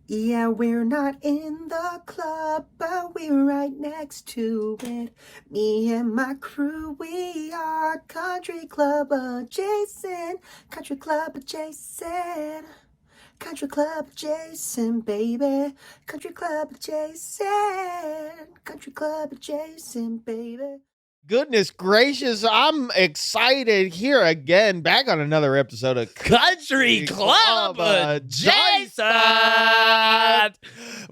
Yeah, we're not in the club, but we're right next to it. Me and my crew, we are Country Club adjacent. Country Club adjacent. Country Club adjacent, baby. Country Club adjacent. Country Club adjacent, baby. Goodness gracious, I'm excited here again, back on another episode of Country Club Adjacent.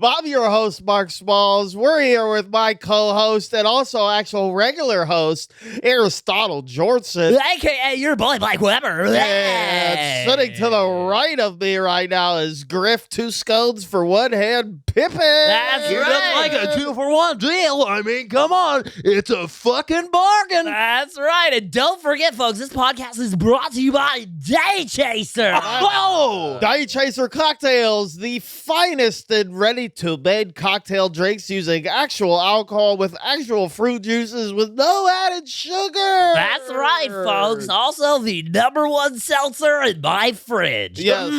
I'm your host, Mark Smalls. We're here with my co-host and also actual regular host, Aristotle Jordan. AKA your boy, Mike Weber. And sitting to the right of me right now is Griff, 2 scones for one hand, Pippin. That's You right. don't like a 2-for-1 deal. I mean, come on. It's a fucking bargain. That's right. And don't forget, folks, this podcast is brought to you by Day Chaser. Oh! Day Chaser Cocktails, the finest and ready-to-made cocktail drinks using actual alcohol with actual fruit juices with no added sugar. That's right, folks. Also, the #1 seltzer in my fridge. Yes,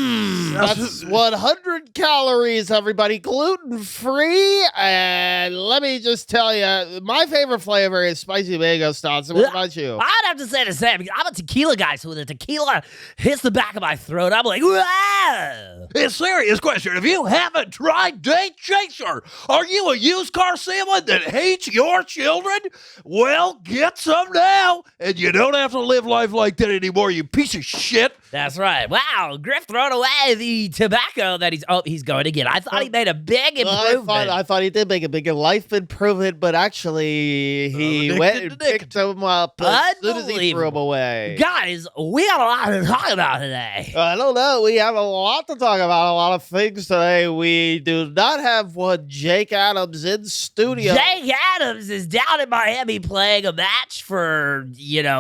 that's 100 calories, everybody, gluten-free. And let me just tell you, my favorite flavor is spicy mango stouts. What about you? I'd have to say the same. I'm a tequila guy, so when the tequila hits the back of my throat, I'm like, wow. A serious question. If you haven't tried Day Chaser, are you a used car salesman that hates your children? Well, get some now, and you don't have to live life like that anymore, you piece of shit. That's right. Wow, Griff throwing away the tobacco that he's going to get. I thought he made a big improvement. I thought he did make a big life improvement, but actually he went and picked him up as soon as he threw him away. Guys, we got a lot to talk about today. I don't know. We have a lot to talk about, a lot of things today. We do not have one Jake Adams in studio. Jake Adams is down in Miami playing a match for,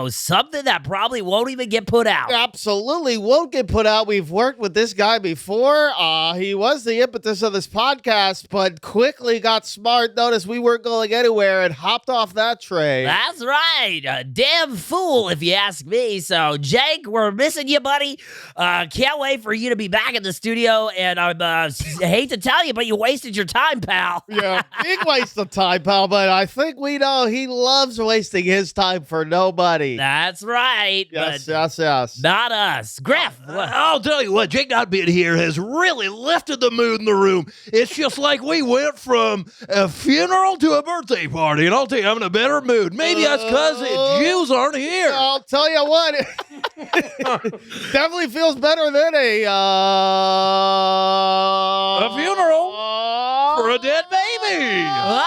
something that probably won't even get put out. Absolutely won't get put out. We've worked with this guy before. He was the impetus of this podcast, but quickly got smart, noticed we weren't going anywhere, and hopped off that train. That's right. A damn fool, if you ask me. So, Jake, we're missing you, buddy. Can't wait for you to be back in the studio. And I hate to tell you, but you wasted your time, pal. Yeah, big waste of time, pal, but I think we know he loves wasting his time for nobody. That's right. Yes, but yes. not us. Griff. I'll tell you what, Jake not being here has really lifted the mood in the room. It's just like we went from a funeral to a birthday party, and I'll tell you, I'm in a better mood. Maybe that's because the Jews aren't here. I'll tell you what, definitely feels better than a funeral for a dead baby. Wow.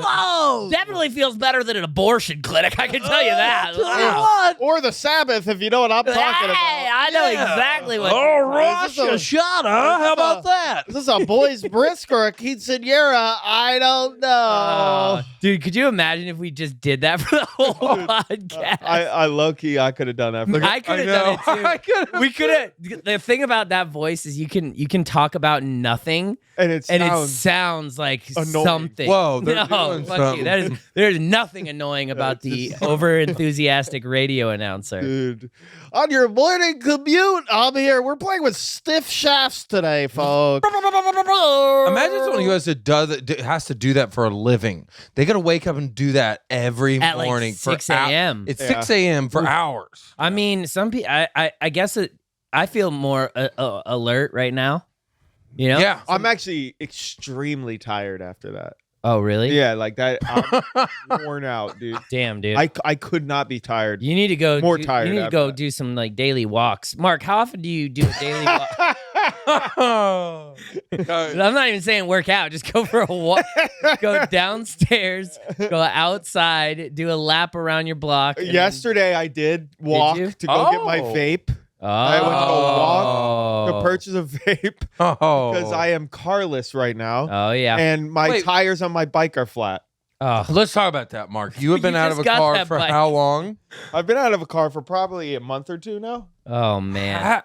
Whoa! Definitely feels better than an abortion clinic, I can tell you that. Tell you Wow. what. or the Sabbath, if you know what I'm talking Hey, about. I know exactly what. Oh, Is this Rosh Hashanah. How about that? Is this a boy's brisk or a quinceanera? I don't know. Dude, could you imagine if we just did that for the whole podcast? I low-key, I could have done that. I could have done it too. We could have. The thing about that voice is you can talk about nothing, and it sounds like annoying. something. Whoa, they're no, doing fuck you. something. There's nothing annoying about the over enthusiastic radio announcer. Dude, on your morning commute, I'm here. We're playing with stiff shafts today, folks. Imagine someone who has to do that for a living. They got to wake up and do that every At like morning 6 for a.m. It's Yeah. 6 a.m. for hours. I mean, some people. I guess I feel more alert right now. You know? Yeah. I'm actually extremely tired after that. Oh, really? Yeah, like that. I'm worn out, dude. Damn, dude. I could not be tired. You need to go. More tired You need to after go that. do some like daily walks. Mark, how often do you do a daily walk? I'm not even saying work out. Just go for a walk. Go downstairs. Go outside. Do a lap around your block. and then- Yesterday, I did walk you? to go get my Oh. vape. Oh. I went to go walk to purchase a vape Oh, because I am carless right now, Oh yeah. and my Wait. tires on my bike are flat. Oh. Let's talk about that, Mark. You have been You out of just a got car that for bike. how long? I've been out of a car for probably a month or two now. Oh man.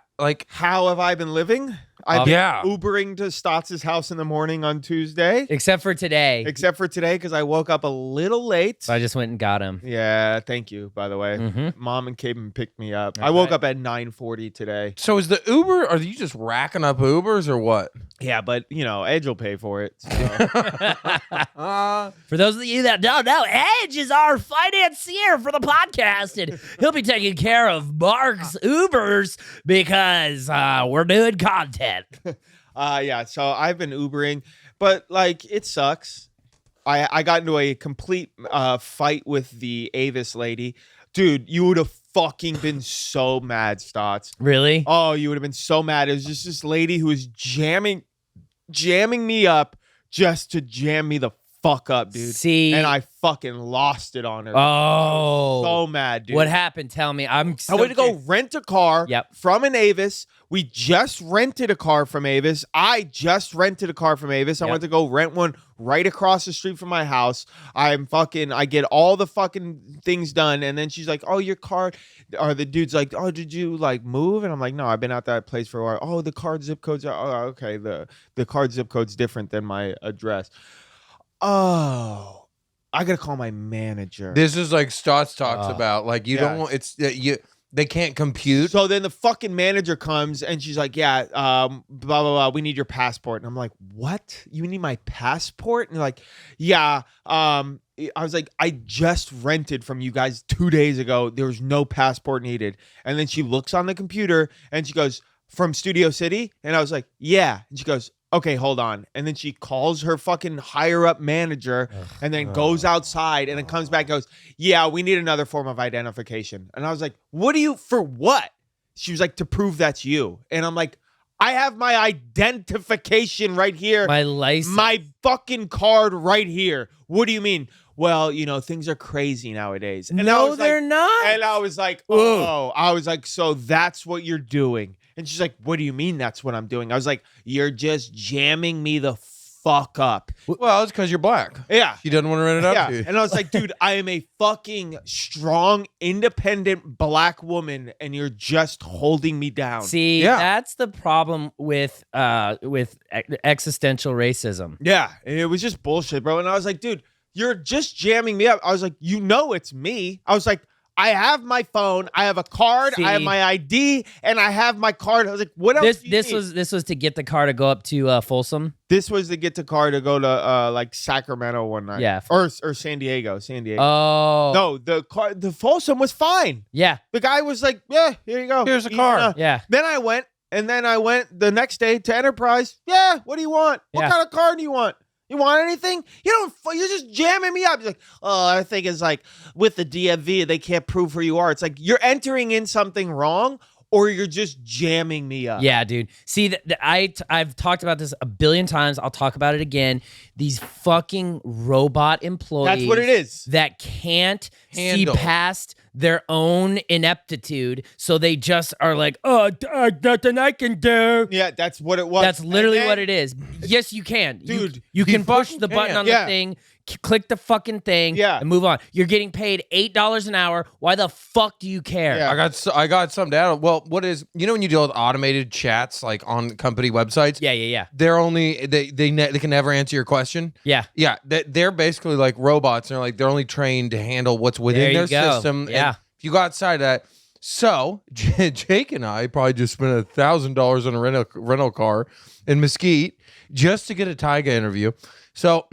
How have I been living? I've been Yeah. Ubering to Stotts' house in the morning on Tuesday, Except for today. except for today because I woke up a little late. So I just went and got him. Yeah, thank you, by the way. Mm-hmm. Mom and came and picked me up. I That's woke right. up at 9:40 today. So is the Uber, are you just racking up Ubers or what? Yeah, but you know, Edge will pay for it. So. For those of you that don't know, Edge is our financier for the podcast, and he'll be taking care of Mark's Ubers because we're doing content. Yeah, so I've been Ubering, but like it sucks. I got into a complete fight with the Avis lady. Dude, you would have fucking been so mad, Stotts. Really? Oh, you would have been so mad. It was just this lady who was jamming me up just to jam me the fuck up, dude. See, And I fucking lost it on her. oh, So mad, dude. what happened? Tell me. I went to go rent a car Yep. from an Avis. We just rented a car from Avis. I just rented a car from Avis. I Yep. went to go rent one right across the street from my house. I get all the fucking things done. And then she's like, oh, your car, or the dude's like, oh, did you like move? And I'm like, no, I've been at that place for a while. Oh, the card zip codes are, oh, okay. The card zip code's different than my address. Oh, I got to call my manager. This is like Stotts talks about. Like you Yeah. don't want they can't compute. So then the fucking manager comes and she's like, yeah, blah, blah, blah. We need your passport. And I'm like, what? You need my passport? And they're like, yeah. I was like, I just rented from you guys 2 days ago. There was no passport needed. And then she looks on the computer and she goes, from Studio City? And I was like, yeah. And she goes, okay, hold on. And then she calls her fucking higher up manager and then goes outside and then comes back and goes, yeah, we need another form of identification. And I was like, for what? She was like, to prove that's you. And I'm like, I have my identification right here. My license. My fucking card right here. What do you mean? Well, you know, things are crazy nowadays. And I No, was they're like, not. And I was like, oh, I was like, so that's what you're doing. And she's like, what do you mean that's what I'm doing? I was like, you're just jamming me the fuck up. Well, it's because you're black. Yeah. She doesn't want to rent it out Yeah. to you. And I was like, dude, I am a fucking strong, independent black woman, and you're just holding me down. See, Yeah. that's the problem with existential racism. Yeah. And it was just bullshit, bro. And I was like, dude, you're just jamming me up. I was like, you know it's me. I was like, I have my phone, I have a card, I have See. my ID, and I have my card. I was like, what else? This was to get the car to go up to Folsom. This was to get the car to go to like Sacramento one night. Yeah. Or San Diego. Oh. No, the Folsom was fine. Yeah. The guy was like, yeah, here you go. Here's a car. Yeah. Then I went the next day to Enterprise. Yeah, what do you want? What Yeah. kind of car do you want? You want anything? You're just jamming me up. He's like, oh, I think it's like with the DMV, they can't prove who you are. It's like you're entering in something wrong, or you're just jamming me up. Yeah, dude. See, I've talked about this a billion times. I'll talk about it again. These fucking robot employees. That's what it is. That can't Handle. see past their own ineptitude, so they just are like, "Oh, nothing I can do." Yeah, that's what it was. That's literally And then- what it is. Yes, you can, Dude, You can push fucking the button can. on Yeah. the thing. Click the fucking thing, Yeah. and move on. You're getting paid $8 an hour. Why the fuck do you care? Yeah. I got some data. Well, what is when you deal with automated chats like on company websites? Yeah. They're only they can never answer your question. Yeah. Yeah, they're basically like robots. And they're only trained to handle what's within There their you go. system. And Yeah. if you go outside of that, so Jake and I probably just spent $1,000 on a rental car in Mesquite just to get a Tyga interview. So.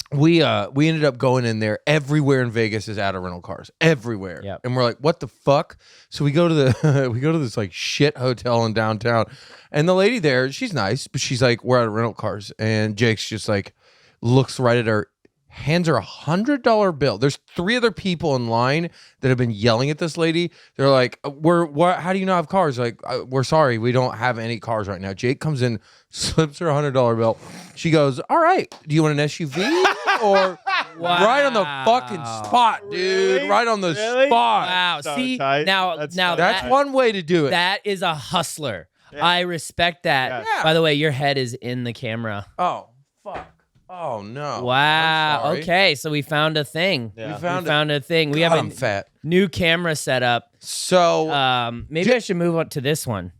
We ended up going in there. Everywhere in Vegas is out of rental cars. Everywhere. Yep. And we're like, what the fuck? So we go to the we go to this like shit hotel in downtown. And the lady there, she's nice, but she's like, we're out of rental cars. And Jake's just like looks right at her, hands her $100 bill. There's 3 other people in line that have been yelling at this lady. They're like, how do you not have cars? Like, we're sorry, we don't have any cars right now. Jake comes in, slips her $100 bill. She goes, all right, do you want an SUV or right on the fucking spot, dude? Really? Right on the Really? spot. Wow. So See, tight. now That's That's that, one way to do it. that is a hustler. I respect that. Yeah. By the way, your head is in the camera. Oh, fuck. Oh, no. Wow. I'm sorry. Okay, so we found a thing. Yeah. We found We found a thing. We have I'm a fat. new camera set up. So, Maybe I should move on to this one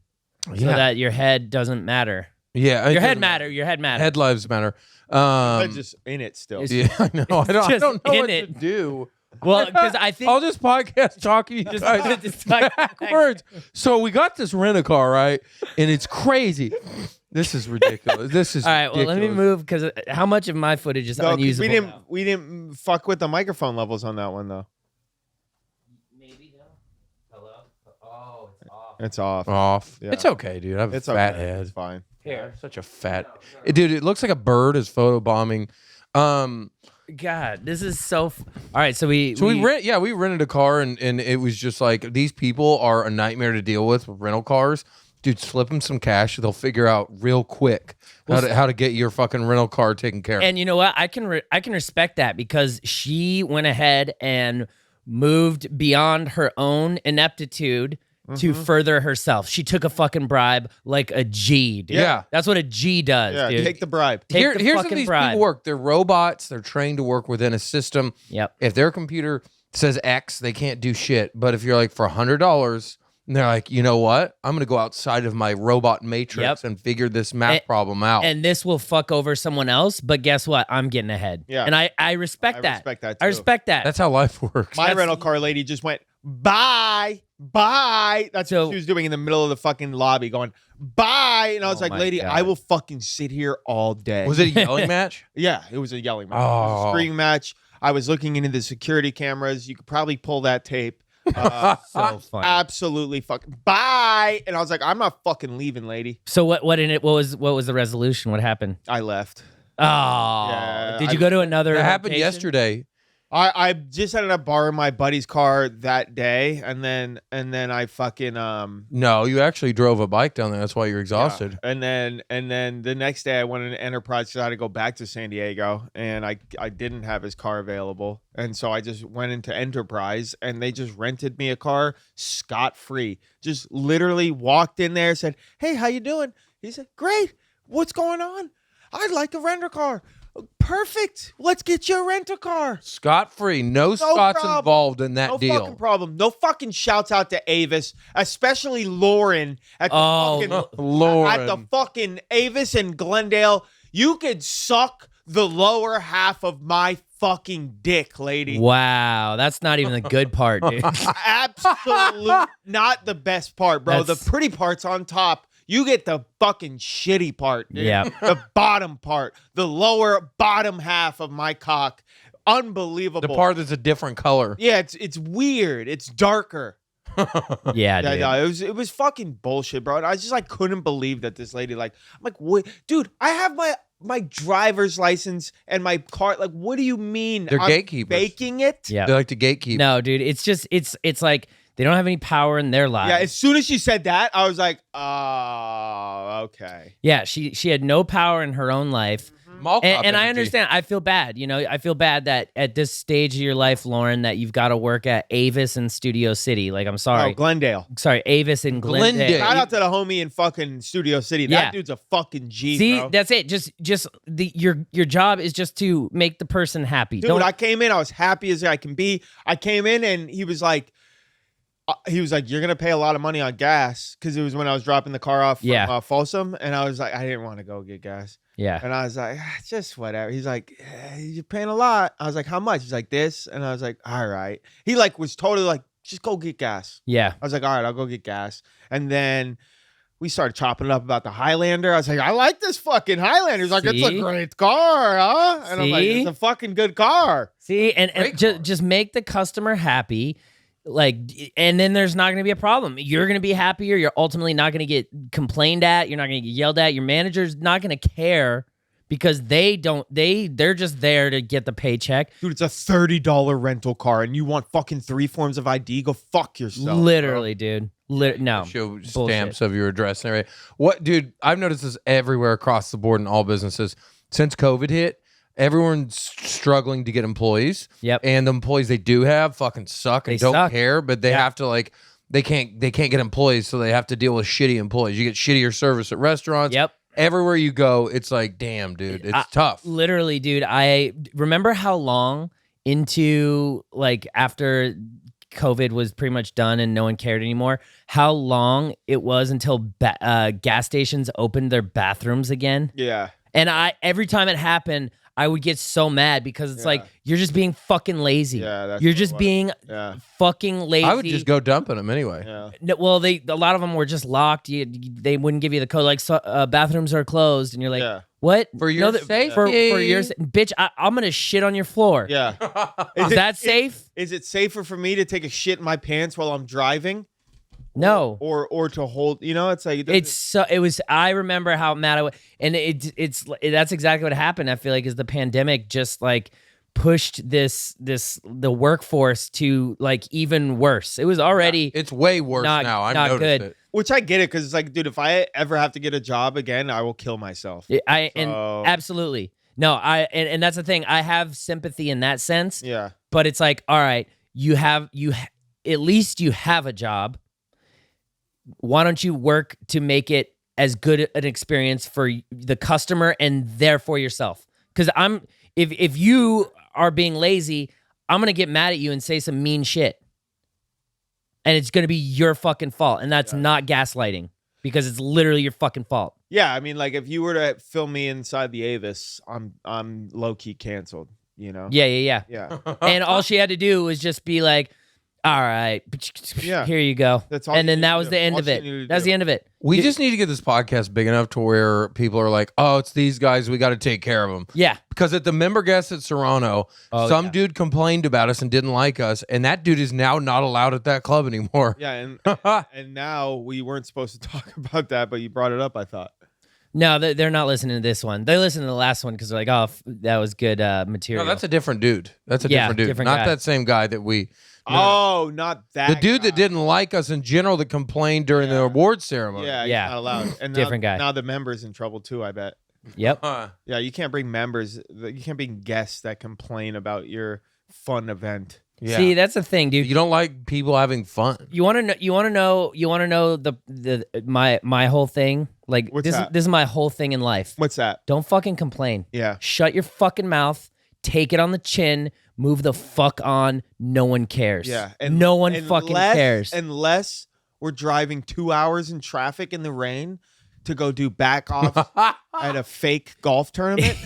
so that your head doesn't matter. yeah. Your head matter. Your head matter. Head lives matter. I'm just in it still. Yeah, I know. I just don't know in what it. to do. Well, because I think I'll just podcast talking you Just- guys just talk backwards. So we got this rent-a-car, right? And it's crazy. This is ridiculous. This is All right, well, let me ridiculous. move because how much of my footage is No, 'cause unusable? we didn't fuck with the microphone levels on that one though. Maybe no. Hello. Oh, it's off. It's off. Off. Yeah. It's okay, dude. I have It's a fat okay. head. It's fine. Here. Such a fat. Dude, it looks like a bird is photobombing. God, this is so. All right, so we We rented a car and it was just like these people are a nightmare to deal with rental cars. Dude, slip them some cash. They'll figure out real quick how to get your fucking rental car taken care of. And you know what? I can respect that because she went ahead and moved beyond her own ineptitude to further herself. She took a fucking bribe like a G, dude. Yeah. That's what a G does, Yeah, dude. take the bribe. Take the Here's how fucking these bribe. people work. They're robots. They're trained to work within a system. Yep. If their computer says X, they can't do shit. But if you're like for $100, and they're like, you know what? I'm gonna go outside of my robot matrix Yep. and figure this math And- problem out. And this will fuck over someone else, but guess what? I'm getting ahead. Yeah. And I respect I that. respect that, I too. respect that. That's how life works. My rental car lady just went, bye. That's So- what she was doing in the middle of the fucking lobby, going, bye. And I was Oh like, my lady, God. I will fucking sit here all day. Was it a yelling match? Yeah, it was a yelling match. It was Oh. a screaming match. I was looking into the security cameras. You could probably pull that tape. so funny. Absolutely fucking bye. And I was like, I'm not fucking leaving, lady. So what was the resolution? What happened? I left. Oh, Yeah, did you go to another? That happened location? yesterday. I just ended up borrowing my buddy's car that day, and then I fucking No, you actually drove a bike down there. That's why you're exhausted. And then the next day I went into Enterprise because I had to go back to San Diego, and I didn't have his car available, and so I just went into Enterprise, and they just rented me a car scot free. Just literally walked in there, said, "Hey, how you doing?" He said, "Great. What's going on? I'd like to rent a car." Perfect. Let's get you a rental car. Scot free. No Scots problem. involved in that No deal. fucking problem. No fucking shouts out to Avis, especially Lauren at the Oh, fucking Lauren. at the fucking Avis in Glendale. You could suck the lower half of my fucking dick, lady. Wow, that's not even the good part, dude. Absolute not the best part, bro. That's- The pretty part's on top. You get the fucking shitty part, dude. Yeah. The bottom part. The lower bottom half of my cock. Unbelievable. The part that's a different color. Yeah, it's weird. It's darker. Yeah, Yeah, dude. no, it was fucking bullshit, bro. And I just like couldn't believe that this lady I'm like, what, dude? I have my driver's license and my car. Like, what do you mean? They're I'm gatekeepers. faking it? Yeah. They like to gatekeep. No, dude, it's just it's like they don't have any power in their lives. Yeah. As soon as she said that, I was like, oh, okay. Yeah, she had no power in her own life. Mall cop And I energy. understand. I feel bad. You know, I feel bad that at this stage of your life, Lauren, that you've got to work at Avis in Studio City. Like, I'm sorry. Oh, Glendale. Sorry, Avis in Glendale. Glendale. Shout out to the homie in fucking Studio City. That Yeah. dude's a fucking G, See, bro. that's it. Just your job is just to make the person happy. Dude, I came in, I was happy as I can be. I came in and he was like, you're going to pay a lot of money on gas. Cause it was when I was dropping the car off from Yeah. Folsom. And I was like, I didn't want to go get gas. Yeah. And I was like, just whatever. He's like, you're paying a lot. I was like, how much? He's like, this. And I was like, all right. He like was totally like, just go get gas. Yeah. I was like, all right, I'll go get gas. And then we started chopping it up about the Highlander. I was like, I like this fucking Highlander. He's like, it's a See? great car, huh? And I'm like, See? it's a fucking good car. See, and Great just make the customer happy. Like, and then there's not going to be a problem. You're going to be happier. You're ultimately not going to get complained at. You're not going to get yelled at. Your manager's not going to care because they're just there to get the paycheck. Dude, it's a $30 rental car and you want fucking 3 forms of ID? Go fuck yourself. Literally, dude. No. Show Bullshit. stamps of your address and everything. What, dude? I've noticed this everywhere across the board in all businesses. Since COVID hit, everyone's struggling to get employees. Yep. And the employees they do have fucking suck and They don't suck. care, but they Yeah. have to like they can't get employees, so they have to deal with shitty employees. You get shittier service at restaurants. Yep. Everywhere you go, it's like, damn, dude, it's tough. Literally, dude. I remember how long into like after COVID was pretty much done and no one cared anymore, how long it was until gas stations opened their bathrooms again. Yeah. And every time it happened, I would get so mad because it's Yeah. like you're just being fucking lazy. Yeah, that's you're what it just was. being Yeah. fucking lazy. I would just go dumping them anyway. Yeah. No, well, a lot of them were just locked. They wouldn't give you the code. Like bathrooms are closed, and you're like, Yeah. what? For your safety. For your bitch, I'm gonna shit on your floor. Yeah. Is that safe? Is it safer for me to take a shit in my pants while I'm driving? No. Or to hold, it's like It was. I remember how mad I was, and that's exactly what happened. I feel like is the pandemic just like pushed the workforce to like even worse. It was already It's way worse Not- now. I've not noticed good. it. which I get it because it's like, dude, if I ever have to get a job again, I will kill myself. and So- absolutely no. And that's the thing. I have sympathy in that sense, Yeah. but it's like, all right, at least you have a job. Why don't you work to make it as good an experience for the customer and therefore yourself? Because if you are being lazy, I'm gonna get mad at you and say some mean shit, and it's gonna be your fucking fault, and that's not gaslighting because it's literally your fucking fault. Yeah, I mean, like if you were to film me inside the Avis, I'm low key canceled. Yeah. Yeah. And all she had to do was just be like, all right, Yeah. here you go. That's all And you then need that to was do. the end All of you it. need to That's do. the end of it. We just need to get this podcast big enough to where people are like, oh, it's these guys. We got to take care of them. Yeah. Because at the member guest at Serrano, Oh, some yeah. dude complained about us and didn't like us. And that dude is now not allowed at that club anymore. Yeah, and now we weren't supposed to talk about that, but you brought it up, I thought. No, they're not listening to this one. They listen to the last one because they're like, oh, that was good material. No, that's a different dude. That's a Yeah, different dude. different Not guy. that same guy that we. Oh, not that. The dude guy. that didn't like us in general that complained during the Yeah. award ceremony. Yeah, Yeah. he's not allowed. And Different now, guy. Now the member's in trouble too, I bet. Yep. Huh. Yeah, you can't bring members. You can't bring guests that complain about your fun event. Yeah. See, that's the thing, dude. You don't like people having fun. You want to know? You want to know? You want to know my whole thing? Like What's this that? is my whole thing in life. What's that? Don't fucking complain. Yeah. Shut your fucking mouth. Take it on the chin. Move the fuck on. No one cares. Yeah. no one fucking cares. Unless we're driving 2 hours in traffic in the rain to go do back off at a fake golf tournament.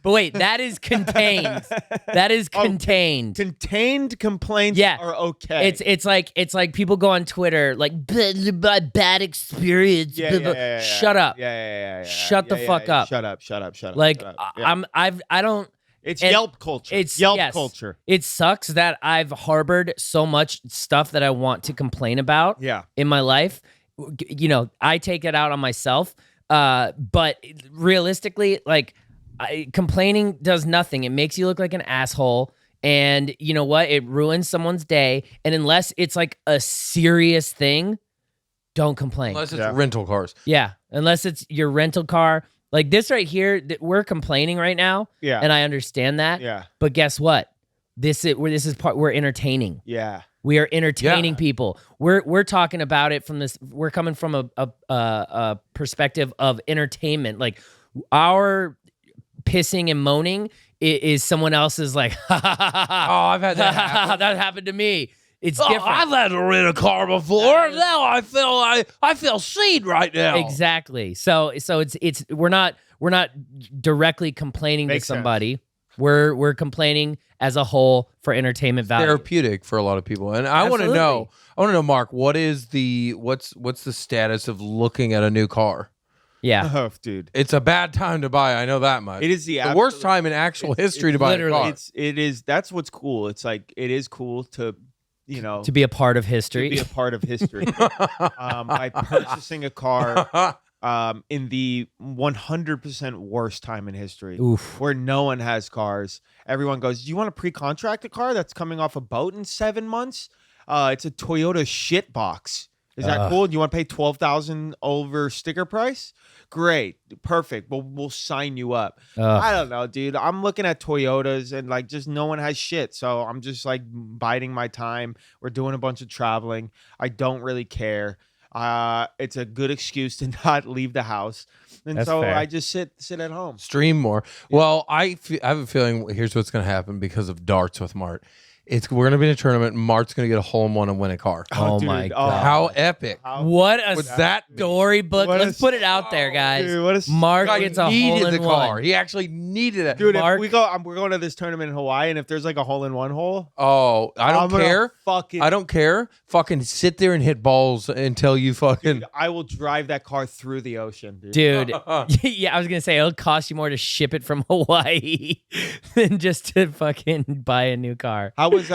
But wait, that is contained. That is Oh, contained. Contained complaints Yeah. are okay. It's like people go on Twitter like bad experience. Yeah, blah, yeah, blah." yeah, yeah, Shut up. Yeah. Shut the fuck up. Shut up. Shut up. Like shut up. Yeah. I don't. It's and Yelp culture. It's Yelp yes. culture. It sucks that I've harbored so much stuff that I want to complain about Yeah. in my life. I take it out on myself. But realistically, like complaining does nothing. It makes you look like an asshole. And you know what? It ruins someone's day. And unless it's like a serious thing, don't complain. Unless it's Yeah. rental cars. Yeah. Unless it's your rental car. Like this right here, we're complaining right now. Yeah. And I understand that. Yeah. But guess what? We're entertaining. Yeah. We are entertaining Yeah. people. We're talking about it from this. We're coming from a perspective of entertainment. Like our pissing and moaning is someone else's. Like, Oh, I've had that happen. that happened to me. It's Oh, different. I've had to rent a car before. Now I feel seen right now. Exactly. So it's we're not directly complaining Makes to sense. somebody. We're complaining as a whole for entertainment value. Therapeutic for a lot of people. And I want to know, Mark, what's the status of looking at a new car? Yeah. Oh, dude. It's a bad time to buy. I know that much. It is the worst absolute- time in actual it's- history it's to buy a literally- car. It is. That's what's cool. It's like it is cool to To be a part of to history. be a part of history by purchasing a car in the 100% worst time in history. Oof. Where no one has cars. Everyone goes, do you want to pre-contract a car that's coming off a boat in 7 months? It's a Toyota shit box. Is that cool? Do you want to pay $12,000 over sticker price? Great. Perfect. We'll sign you up. I don't know, dude. I'm looking at Toyotas and like just no one has shit. So I'm just like biding my time. We're doing a bunch of traveling. I don't really care. It's a good excuse to not leave the house. And That's so fair. I just sit at home. Stream more. Well, I have a feeling here's what's going to happen because of darts with Mart. we're gonna be in a tournament. And Mart's gonna get a hole in one and win a car. Oh my God. How epic What a was that? storybook. What a Let's put it out there, guys. Dude, what a Mark Guy gets a hole needed in the car. one. He actually needed it. Dude, Mark- if we go, we're going to this tournament in Hawaii, and if there's like a hole-in-one hole, Oh, I I'm don't gonna care. Fucking, I don't care. Fucking sit there and hit balls until you fucking. dude, I will drive that car through the ocean, dude. Dude, yeah, I was gonna say it'll cost you more to ship it from Hawaii than just to fucking buy a new car. How was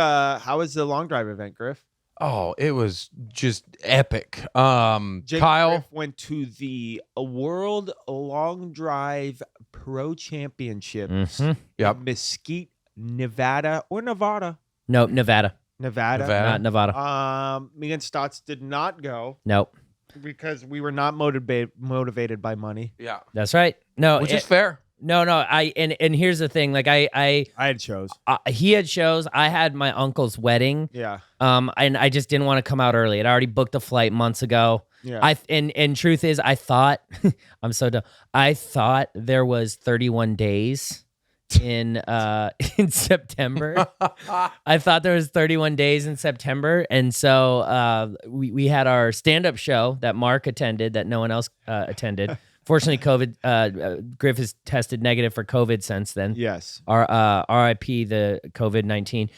the long drive event, Griff? Oh, it was just epic. Jake Kyle. Griff went to the World Long Drive Pro Championships Mhm. Yep. in Mesquite, Nevada, or Nevada. No, Nevada, Nevada. not Nevada. Me and Stotts did not go Nope, because we were not motivated by money. Yeah. that's right. No, Which is fair. no. And here's the thing. Like I I had shows. he had shows. I had my uncle's wedding. Yeah. And I just didn't want to come out early. I'd already booked a flight months ago. Yeah. And truth is, I thought I'm so dumb. I thought there was 31 days in September. I thought there was 31 days in September, and so we had our stand-up show that Mark attended that no one else attended. Fortunately, COVID Griff has tested negative for COVID since then. Yes. RIP the COVID-19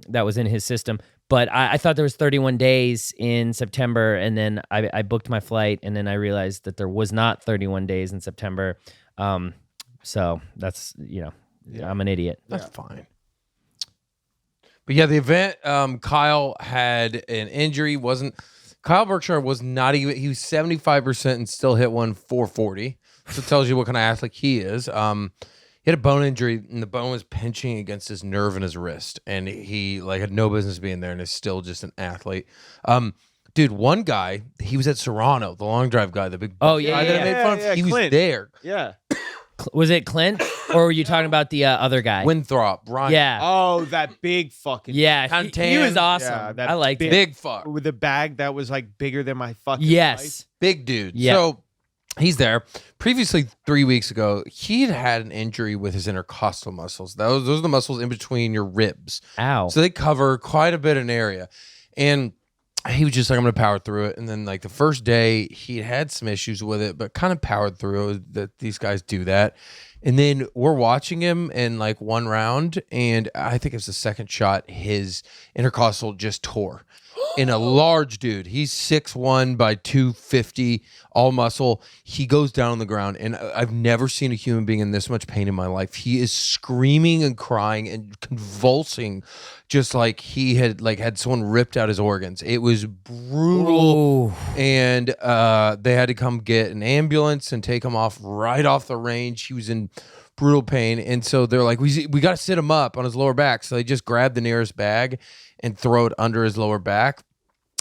that was in his system. But I thought there was 31 days in September, and then I booked my flight, and then I realized that there was not 31 days in September. So that's, I'm an idiot. That's fine. But yeah, the event, Kyle had an injury. Kyle Berkshire was not even, he was 75% and still hit one 440. So it tells you what kind of athlete he is. He had a bone injury and the bone was pinching against his nerve in his wrist. And he had no business being there and is still just an athlete. Dude, one guy, he was at Serrano, the long drive guy, the big Oh, yeah, guy that I yeah, made fun of. yeah, He was Clint. there. Yeah. Was it Clint, or were you talking about the other guy? Winthrop, Ryan. Yeah, Oh, that big fucking yeah, he Contan. was awesome. Yeah, that I liked it. Big fuck. with the bag that was like bigger than my fucking life. Yes, Big dude. Yeah. So he's there. Previously, 3 weeks ago, he had an injury with his intercostal muscles. Those are the muscles in between your ribs. ow. So they cover quite a bit of an area. And he was just like, I'm going to power through it. And then like the first day, he had some issues with it, but kind of powered through it. That these guys do that. And then we're watching him in like one round, and I think it was the second shot, his intercostal just tore. In a large dude, he's 6'1" by 250, all muscle. He goes down on the ground, and I've never seen a human being in this much pain in my life. He is screaming and crying and convulsing, just like he had someone ripped out his organs. It was brutal. Ooh. And they had to come get an ambulance and take him off right off the range. He was in brutal pain, and so they're like, we got to sit him up on his lower back. So they just grab the nearest bag and throw it under his lower back.